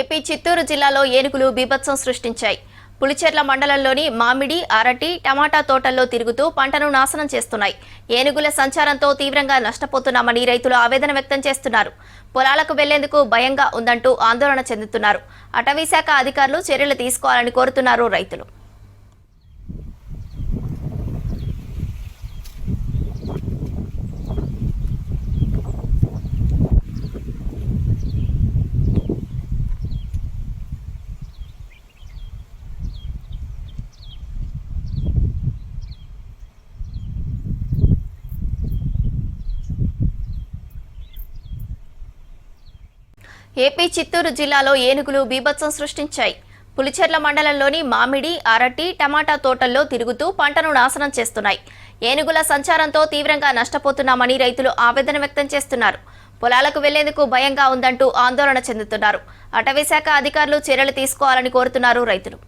AP Chittoor జిల్లాలో ఏనుగులు బీభత్సం సృష్టించాయి. పులిచెర్ల మండలంలోని మామిడి, అరటి, టమాటా తోటల్లో తిరుగుతూ పంటను నాశనం చేస్తున్నాయి. ఏనుగుల సంచారంతో తీవ్రంగా నష్టపోతున్నామని రైతులు ఆవేదన వ్యక్తం చేస్తున్నారు. పొలాలకు వెళ్లేందుకు భయంగా ఉందంటూ ఆందోళన చెందుతున్నారు. అటవీశాఖ అధికారులు చర్యలు తీసుకోవాలని కోరుతున్నారు రైతులు. ఏపీ చిత్తూరు జిల్లాలో ఏనుగులు బీభత్సం సృష్టించాయి. పులిచెర్ల మండలంలోని మామిడి, అరటి, టమాటా తోటల్లో తిరుగుతూ పంటను నాశనం చేస్తున్నాయి. ఏనుగుల సంచారంతో తీవ్రంగా నష్టపోతున్నామని రైతులు ఆవేదన వ్యక్తం చేస్తున్నారు. పొలాలకు వెళ్లేందుకు భయంగా ఉందంటూ ఆందోళన చెందుతున్నారు. అటవీశాఖ అధికారులు చర్యలు తీసుకోవాలని కోరుతున్నారు రైతులు.